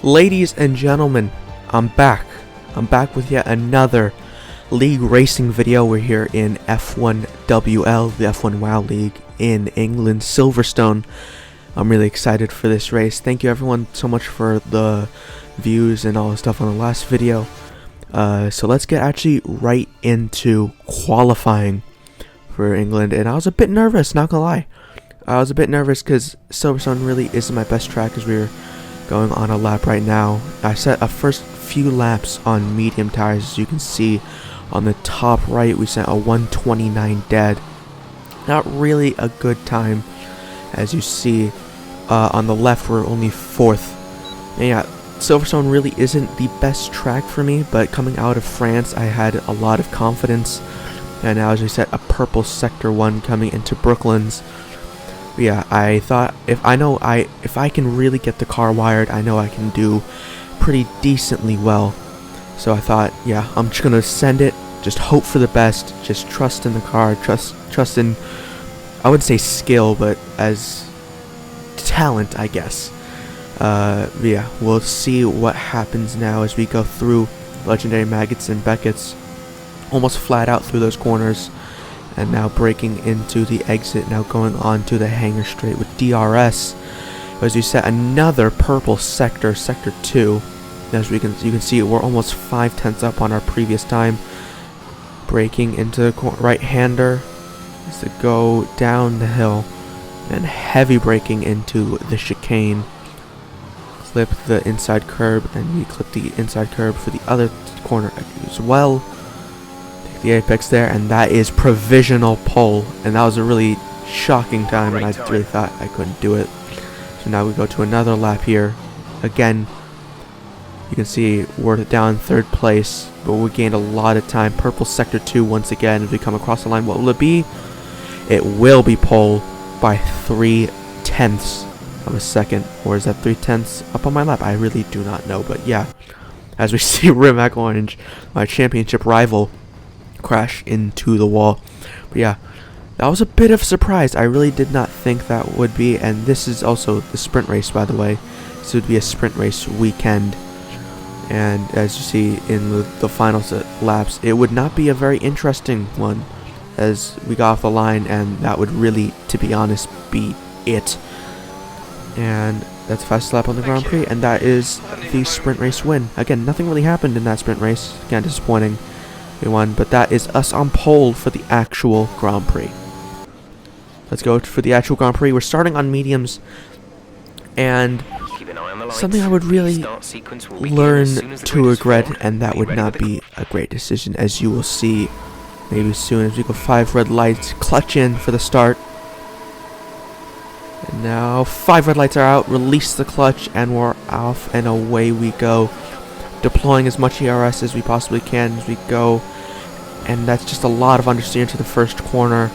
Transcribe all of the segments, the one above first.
Ladies and gentlemen, I'm back. I'm back with yet another league racing video. We're here in F1WL, the F1 WoW League in England, Silverstone. I'm really excited for this race. Thank you everyone so much for the views and all the stuff on the last video. So let's get actually right into qualifying for England. And I was a bit nervous, not gonna lie. I was a bit nervous because Silverstone really isn't my best track as we're going on a lap right now. I set a first few laps on medium tires. As you can see on the top right, we set a 129 dead. Not really a good time. As you see on the left, we're only 4th. And yeah, Silverstone really isn't the best track for me, but coming out of France, I had a lot of confidence. And now as we set a purple sector 1 coming into Brooklands. Yeah, I thought if I can really get the car wired, I know I can do pretty decently well. So I thought, yeah, I'm just gonna send it, just hope for the best, just trust in the car, trust in, I wouldn't say skill, but as talent, I guess. Yeah, we'll see what happens now as we go through Legendary Maggots and Beckett's, almost flat out through those corners. And now breaking into the exit, now going on to the hangar straight with DRS. As we set another purple sector, sector 2. As you can see, we're almost 5/10 up on our previous time. Breaking into the right-hander as to go down the hill. And heavy braking into the chicane. Clip the inside curb, and we clip the inside curb for the other corner as well. The apex there, and that is provisional pole, and that was a really shocking time, and I really thought I couldn't do it. So now we go to another lap here. Again, you can see we're down 3rd place, but we gained a lot of time. Purple sector 2 once again. As we come across the line, what will it be? It will be pole by 3/10 of a second, or is that 3/10 up on my lap? I really do not know, but yeah, as we see Rimac Orange, my championship rival, crash into the wall. But yeah, that was a bit of a surprise. I really did not think that would be, and this is also the sprint race, by the way. This would be a sprint race weekend, and as you see in the final laps, it would not be a very interesting one as we got off the line, and that would really, to be honest, be it. And that's the fastest lap on the Grand Prix, and that is the sprint race win. Again, nothing really happened in that sprint race. Again, disappointing. We won, but that is us on pole for the actual Grand Prix. Let's go for the actual Grand Prix. We're starting on mediums, and something I would really learn to regret, and that would not be a great decision, as you will see maybe soon as we go 5 red lights, clutch in for the start. And now 5 red lights are out, release the clutch, and we're off and away we go. Deploying as much ERS as we possibly can as we go, and that's just a lot of understeer to the first corner,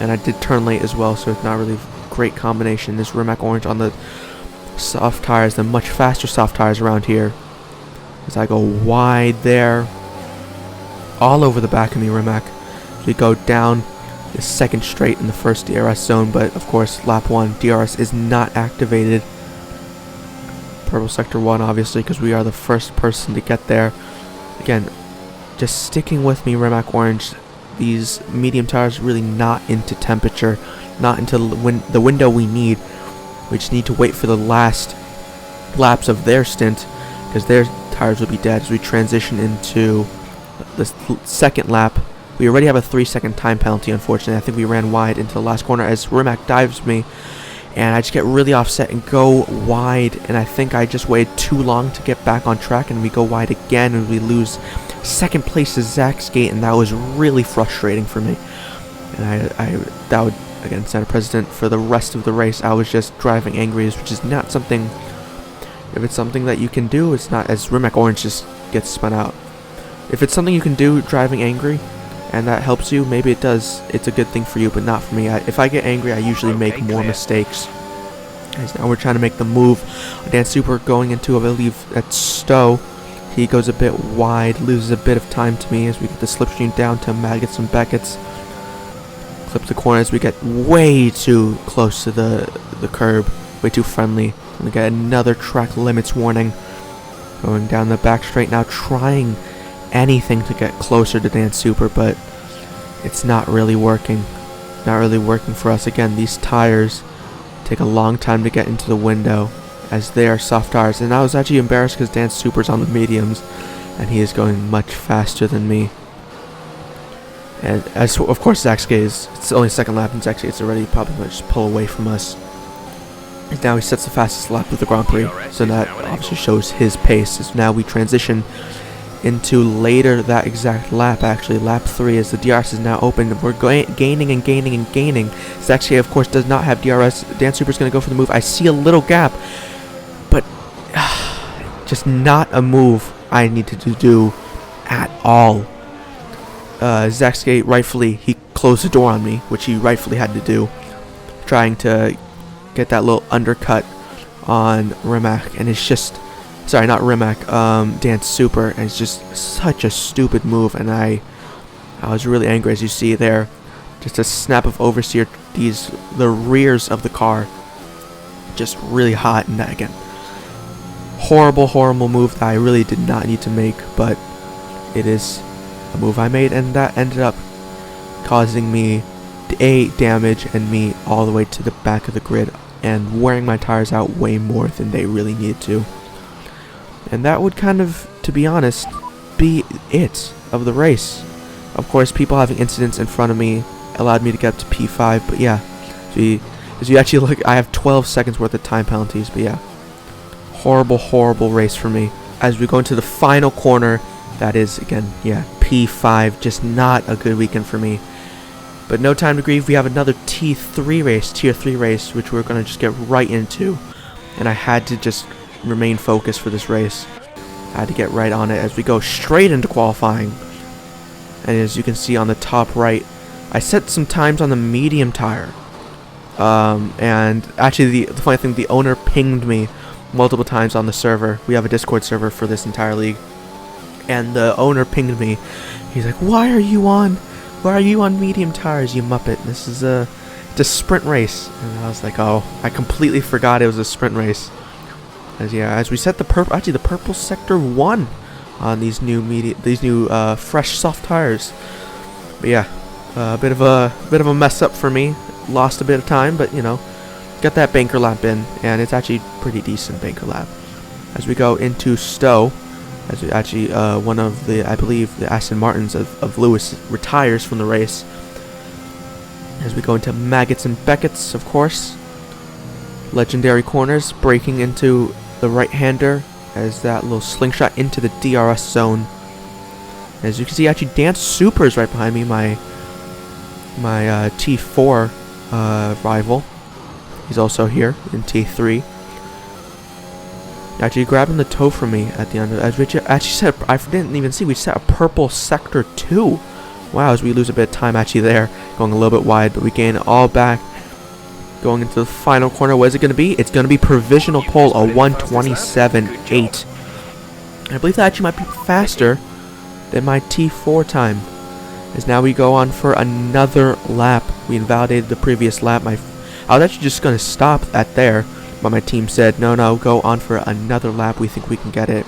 and I did turn late as well, so it's not really a great combination. This Rimac Orange on the soft tires, the much faster soft tires around here, as I go wide there, all over the back of me, Rimac. As we go down the 2nd straight in the first DRS zone, but of course lap 1 DRS is not activated. Purple sector 1, obviously, because we are the first person to get there. Again, just sticking with me, Rimac Orange. These medium tires really not into temperature, not into the window we need. We just need to wait for the last laps of their stint, because their tires will be dead as we transition into the 2nd lap. We already have a 3-second time penalty, unfortunately. I think we ran wide into the last corner as Rimac dives me. And I just get really offset and go wide, and I think I just waited too long to get back on track, and we go wide again, and we lose 2nd place to Zach's Gate, and that was really frustrating for me. And that would again set a precedent for the rest of the race. I was just driving angry, which is not something. If it's something that you can do, it's not, as Rimac Orange just gets spun out. If it's something you can do, driving angry, and that helps you, maybe it does. It's a good thing for you, but not for me. If I get angry, I usually make more mistakes. As now we're trying to make the move. Dan Super going into, I believe, at Stowe. He goes a bit wide, loses a bit of time to me as we get the slipstream down to Maggots and Beckett's. Clip the corner as we get way too close to the curb, way too friendly. And we get another track limits warning. Going down the back straight now, trying anything to get closer to Dan Super, but it's not really working. Not really working for us. Again, these tires take a long time to get into the window, as they are soft tires. And I was actually embarrassed because Dan Super's on the mediums, and he is going much faster than me. And as of course Zaxgay it's only second lap, and Zaxgay's already probably going to just pull away from us. And now he sets the fastest lap of the Grand Prix, so that obviously shows his pace. As now we transition into later that exact lap, actually lap 3, as the DRS is now open. We're gaining and gaining and gaining. Zaxgay of course does not have DRS. Dan Super's going to go for the move. I see a little gap, but just not a move I needed to do at all. Zaxgay rightfully, he closed the door on me, which he rightfully had to do, trying to get that little undercut on Rimac, and it's just, sorry, not Rimac, Dan Super, and it's just such a stupid move. And I was really angry, as you see there, just a snap of oversteer, the rears of the car just really hot, and that again, horrible move that I really did not need to make, but it is a move I made, and that ended up causing me damage and me all the way to the back of the grid, and wearing my tires out way more than they really needed to. And that would kind of, to be honest, be it of the race. Of course, people having incidents in front of me allowed me to get up to P5, but yeah, as you actually look, I have 12 seconds worth of time penalties, but yeah, horrible race for me. As we go into the final corner, that is, again, yeah, P5, just not a good weekend for me. But no time to grieve, we have another tier 3 race, which we're going to just get right into. And I had to just remain focused for this race. I had to get right on it as we go straight into qualifying. And as you can see on the top right, I set some times on the medium tire. And actually, the funny thing, the owner pinged me multiple times on the server. We have a Discord server for this entire league. And the owner pinged me. He's like, why are you on medium tires, you muppet? This is it's a sprint race. And I was like, oh, I completely forgot it was a sprint race. As we set the purple sector 1 on these new fresh soft tires. But yeah, a bit of a mess up for me. Lost a bit of time, but you know, got that banker lap in, and it's actually pretty decent banker lap. As we go into Stowe, as we actually one of the, I believe, the Aston Martins of Lewis retires from the race. As we go into Maggots and Beckett's, of course, legendary corners, breaking into the right-hander as that little slingshot into the DRS zone. As you can see, actually, Dan Super is right behind me, my T4 rival. He's also here in T3. Actually grabbing the toe from me at the end. As Richard actually said, I didn't even see, we set a purple sector 2. Wow, as we lose a bit of time actually there, going a little bit wide, but we gain it all back. Going into the final corner, what is it going to be? It's going to be provisional pole, a 1:27.8. I believe that actually might be faster than my T4 time. As now we go on for another lap. We invalidated the previous lap. I was actually just going to stop at there, but my team said, no, go on for another lap. We think we can get it.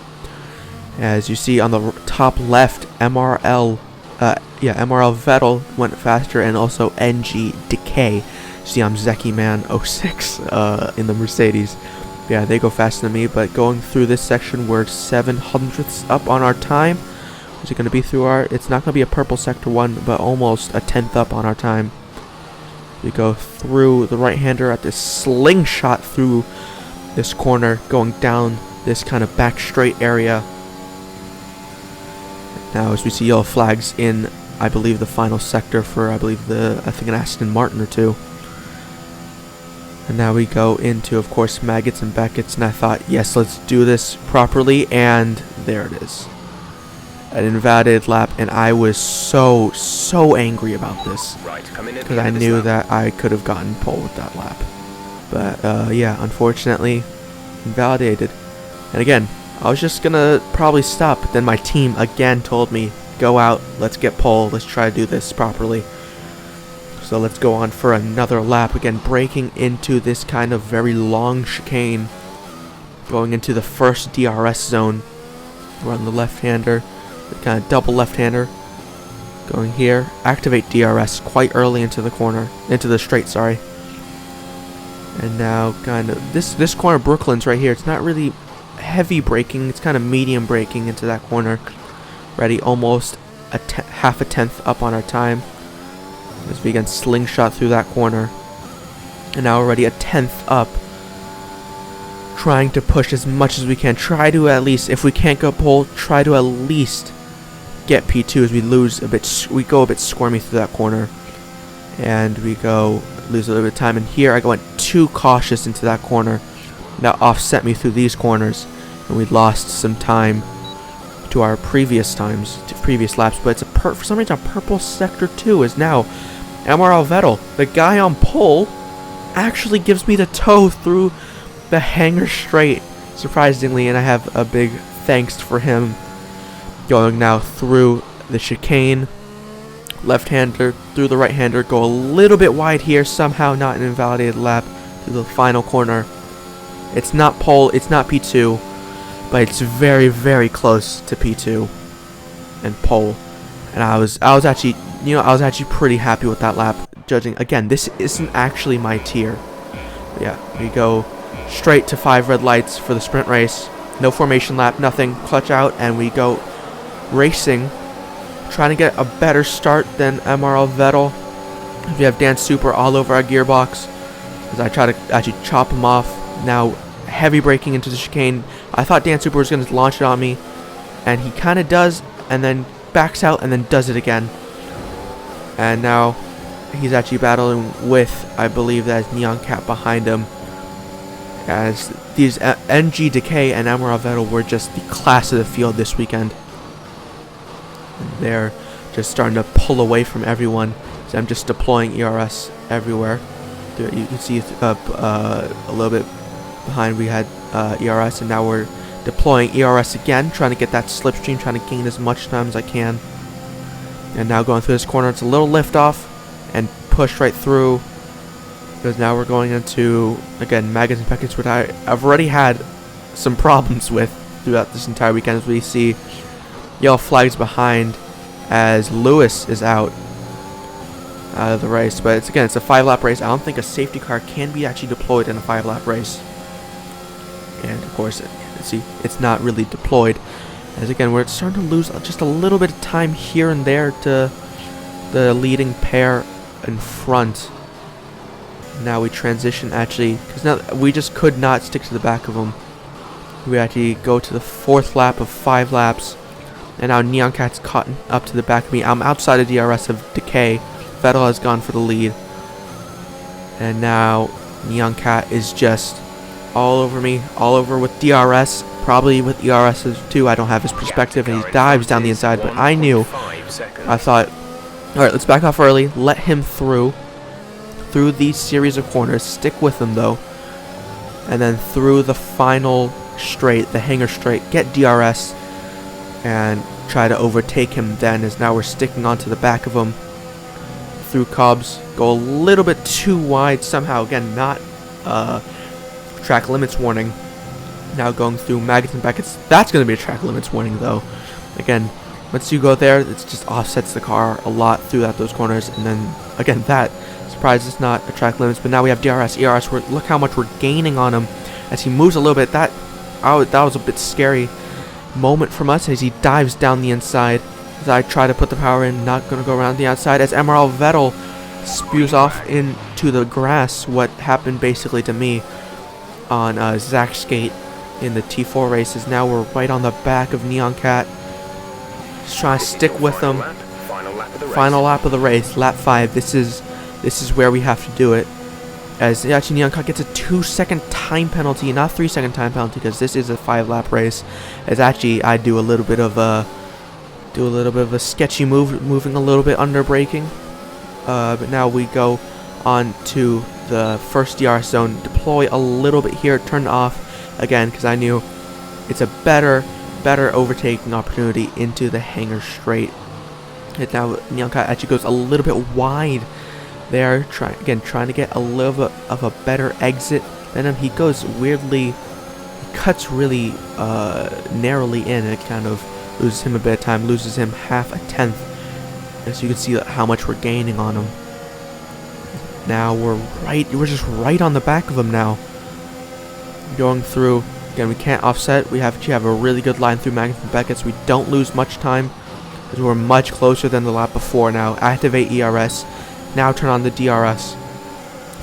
As you see on the top left, MRL Vettel went faster, and also NG Decay. See, I'm Zeki Man 06 in the Mercedes. Yeah, they go faster than me, but going through this section, we're 7/100ths up on our time. Is it going to be through our... It's not going to be a purple sector 1, but almost a 10th up on our time. We go through the right-hander at this slingshot through this corner, going down this kind of back straight area. Now, as we see yellow flags in, I believe, the final sector for, I think an Aston Martin or two. And now we go into, of course, Maggots and Beckett's, and I thought, yes, let's do this properly, and there it is. An invalidated lap, and I was so angry about this, because I knew that I could have gotten pole with that lap. But, yeah, unfortunately, invalidated. And again, I was just gonna probably stop, but then my team again told me, go out, let's get pole, let's try to do this properly. So let's go on for another lap, again breaking into this kind of very long chicane, going into the first DRS zone. We're on the left-hander, kind of double left-hander. Going here, activate DRS quite early into the corner, into the straight, sorry. And now kind of this corner, Brooklyn's right here. It's not really heavy braking, it's kind of medium braking into that corner. Ready, almost half a tenth up on our time as we again slingshot through that corner. And now already a tenth up, trying to push as much as we can. Try to at least, if we can't go pole, try to at least get P2 as we lose a bit. We go a bit squirmy through that corner, and we lose a little bit of time. And here I went too cautious into that corner. That offset me through these corners, and we lost some time to our previous laps. But it's for some reason purple sector 2 is now MRL Vettel. The guy on pole actually gives me the toe through the hangar straight, surprisingly, and I have a big thanks for him. Going now through the chicane, left-hander through the right-hander, go a little bit wide here, somehow not an invalidated lap through the final corner. It's not pole, it's not P2, but it's very, very close to P2 and pole. And I was actually, I was actually pretty happy with that lap. Judging again, this isn't actually my tier. But yeah, we go straight to 5 red lights for the sprint race. No formation lap, nothing. Clutch out, and we go racing, trying to get a better start than MRL Vettel. We have Dan Super all over our gearbox as I try to actually chop him off. Now heavy braking into the chicane. I thought Dan Super was going to launch it on me, and he kind of does, and then backs out and then does it again. And now he's actually battling with, I believe that is Neon Cat behind him, as these NG Decay and MRL Vettel were just the class of the field this weekend. And they're just starting to pull away from everyone. So I'm just deploying ERS everywhere. You can see a little bit behind we had ERS, and now we're deploying ERS again, trying to get that slipstream, trying to gain as much time as I can. And now going through this corner, it's a little lift off and push right through, because now we're going into, again, magazine packets, which I've already had some problems with throughout this entire weekend, as we see yellow flags behind as Lewis is out of the race. But it's a 5-lap race. I don't think a safety car can be actually deployed in a 5-lap race. And of course, see, it's not really deployed, as again we're starting to lose just a little bit of time here and there to the leading pair in front. Now we transition actually, because now we just could not stick to the back of them. We actually go to the 4th lap of 5 laps, and now Neon Cat's caught up to the back of me. I'm outside of DRS of Decay. Vettel has gone for the lead, and now Neon Cat is just all over me, all over with DRS, probably with ERS too. I don't have his perspective, and he dives down the inside, but I knew, I thought, alright, let's back off early, let him through these series of corners, stick with him though, and then through the final straight, the hangar straight, get DRS, and try to overtake him then, as now we're sticking onto the back of him, through Cobbs, go a little bit too wide somehow, again, not track limits warning. Now going through Maggots and Beckett's, that's going to be a track limits warning though. Again, once you go there, it just offsets the car a lot throughout those corners, and then again that surprise is not a track limits. But now we have DRS, ERS. Look how much we're gaining on him as he moves a little bit. That was a bit scary moment from us as he dives down the inside. As I try to put the power in, not going to go around the outside, as MRL Vettel spews off into the grass. What happened basically to me on Zach's skate in the T4 races. Now we're right on the back of Neon Cat. Just trying to stick with them. Final lap of the race, lap 5. This is where we have to do it. As actually Neon Cat gets a 2-second time penalty, not 3-second time penalty, because this is a 5-lap race. As actually I do a little bit of a sketchy move, moving a little bit under braking. But now we go on to the first DRS zone, deploy a little bit here, turn off again, because I knew it's a better overtaking opportunity into the hangar straight. And now Neon Cat actually goes a little bit wide there, trying to get a little bit of a better exit than him. He goes weirdly, cuts really narrowly in. It kind of loses him a bit of time, loses him half a tenth. As you can see how much we're gaining on him. Now we're just right on the back of him now. Going through, again, we can't offset. We have a really good line through Magnus and Beckett, so we don't lose much time, as we're much closer than the lap before now. Activate ERS, now turn on the DRS.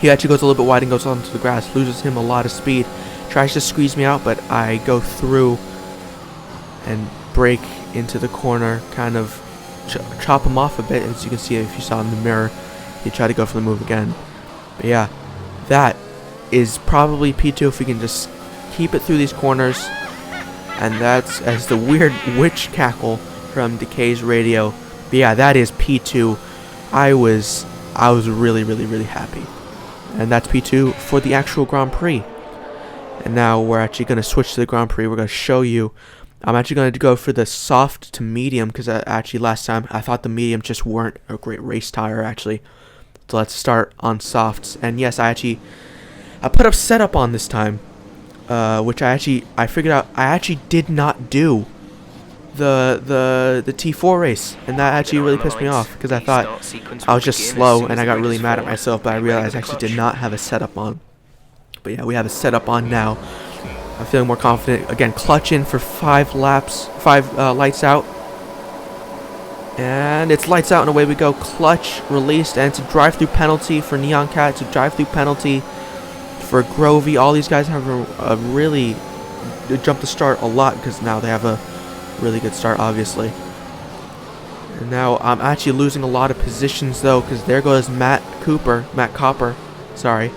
He actually goes a little bit wide and goes onto the grass, loses him a lot of speed. Tries to squeeze me out, but I go through and break into the corner, kind of chop him off a bit. As you can see, if you saw in the mirror, he tried to go for the move again. But yeah, that is probably P2 if we can just keep it through these corners. And that's as the weird witch cackle from Decay's radio. But yeah, that is P2. I was really happy. And that's P2 for the actual Grand Prix. And now we're actually going to switch to the Grand Prix. We're going to show you. I'm actually going to go for the soft to medium, because actually last time I thought the medium just weren't a great race tire actually. So let's start on softs. And yes, I put up setup on this time, which I figured out I actually did not do the T4 race, and that actually really pissed me off, because I thought I was just slow and I got really mad at myself, but I realized I actually did not have a setup on. But yeah, we have a setup on now. I'm feeling more confident. Again, clutch in for 5 laps, 5 lights out. And it's lights out and away we go. Clutch released, and it's a drive-through penalty for Neon Cat. It's a drive-through penalty for Grovey. All these guys have a really jump the start a lot, because now they have a really good start, obviously. And now I'm actually losing a lot of positions though, because there goes Matt Copper, sorry,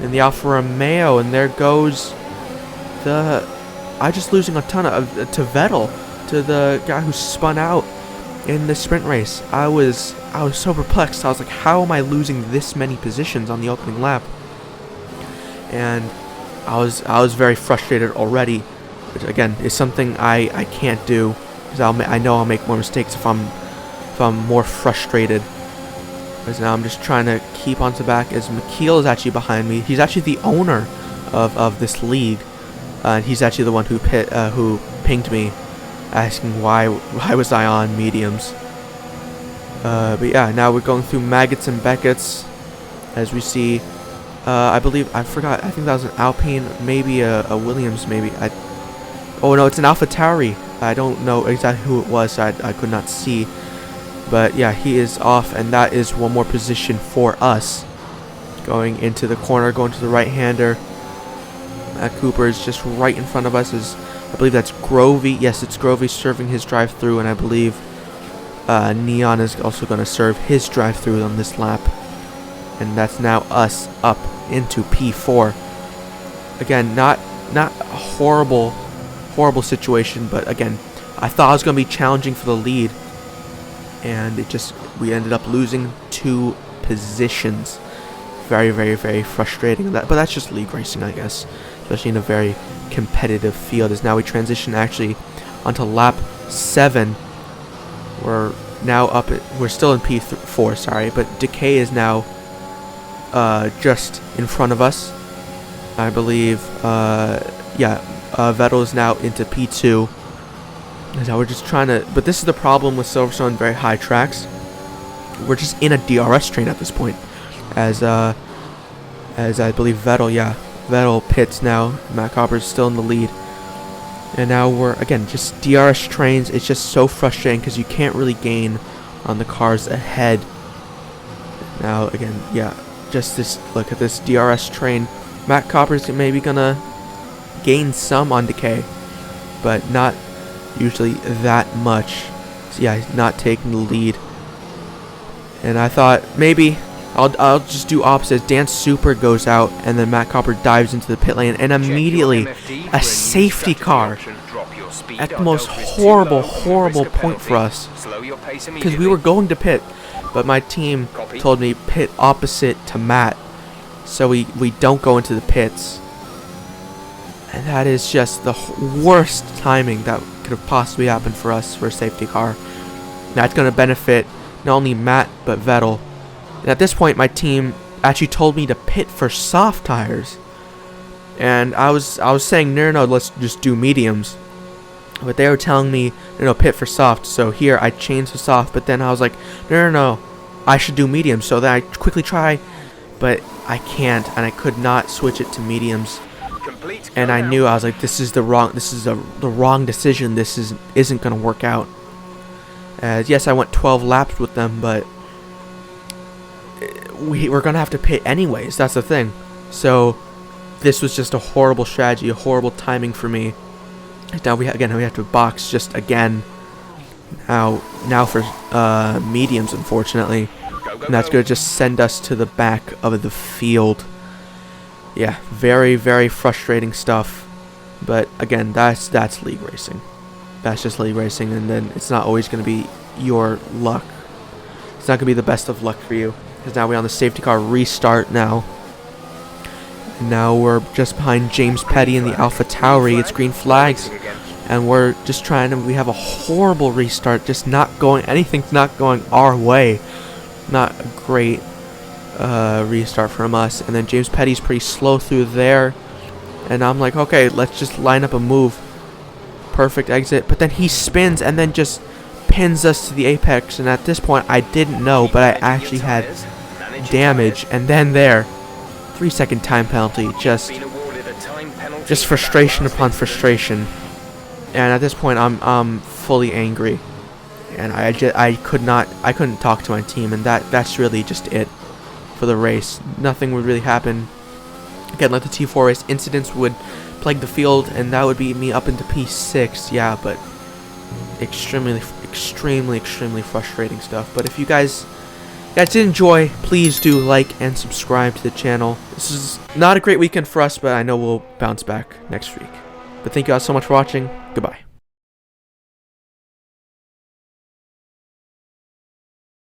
in the Alfa Romeo, and there goes I'm just losing a ton to Vettel, to the guy who spun out in the sprint race. I was so perplexed. I was like, how am I losing this many positions on the opening lap? And I was very frustrated already, which again is something I can't do, because I know I'll make more mistakes if I'm more frustrated. Because now I'm just trying to keep on to back, as McKeel is actually behind me. He's actually the owner of this league. And he's actually the one who pinged me, asking why was I on mediums. But yeah, now we're going through Maggots and Beckett's, as we see. I think that was an Alpine, maybe a Williams, maybe. Oh no, it's an AlphaTauri. I don't know exactly who it was, so I could not see. But yeah, he is off, and that is one more position for us. Going into the corner, going to the right-hander. Matt Cooper is just right in front of us. I believe that's Grovey. Yes, it's Grovey serving his drive-through, and I believe Neon is also going to serve his drive-through on this lap. And that's now us up into P4. Again, not a horrible situation, but again, I thought I was going to be challenging for the lead, and we ended up losing 2 positions. Very frustrating. But that's just league racing, I guess, especially in a very competitive field. As now we transition actually onto lap 7. We're now we're still in P4, sorry, but Decay is now just in front of us, I believe. Vettel is now into P2. And now we're just trying to, but this is the problem with Silverstone, very high tracks. We're just in a DRS train at this point, as I believe Vettel pits now. Matt Copper is still in the lead, and now we're again just DRS trains. It's just so frustrating, because you can't really gain on the cars ahead. Now again, just look at this DRS train. Matt Copper's maybe gonna gain some on Decay, but not usually that much. So yeah, he's not taking the lead. And I thought maybe I'll just do opposite. Dan Super goes out, and then Matt Copper dives into the pit lane, and immediately a safety car at the most horrible point for us, because we were going to pit, but my team told me pit opposite to Matt, so we don't go into the pits. And that is just the worst timing that could have possibly happened for us for a safety car. That's going to benefit not only Matt but Vettel. And at this point, my team actually told me to pit for soft tires. And I was saying, no, let's just do mediums. But they were telling me, pit for soft. So here I changed to soft. But then I was like, no, I should do mediums. So then I quickly try, but I can't, and I could not switch it to mediums. And I knew, I was like, this is the wrong decision. This isn't gonna work out. Yes, I went 12 laps with them, but we're gonna have to pit anyways. That's the thing. So this was just a horrible strategy, a horrible timing for me. Now we have to box just again. Now for mediums, unfortunately, and that's gonna just send us to the back of the field. Yeah, very, very frustrating stuff. But again, that's league racing. That's just league racing, and then it's not always gonna be your luck. It's not gonna be the best of luck for you, because now we're on the safety car restart now. Now we're just behind James Petty in the Alpha Tauri. It's green flags, and we're just trying to. We have a horrible restart. Just anything's not going our way. Not a great restart from us. And then James Petty's pretty slow through there, and I'm like, okay, let's just line up a move. Perfect exit, but then he spins and then just pins us to the apex. And at this point, I didn't know, but I actually had damage. And then there. 3-second time penalty, just frustration upon frustration, and at this point I'm fully angry, and I couldn't talk to my team, and that's really just it for the race. Nothing would really happen. Again, like the T4 race, incidents would plague the field, and that would beat me up into P6. Yeah, but extremely frustrating stuff. But if you guys did enjoy, please do like and subscribe to the channel. This is not a great weekend for us, but I know we'll bounce back next week. But thank you guys so much for watching. Goodbye.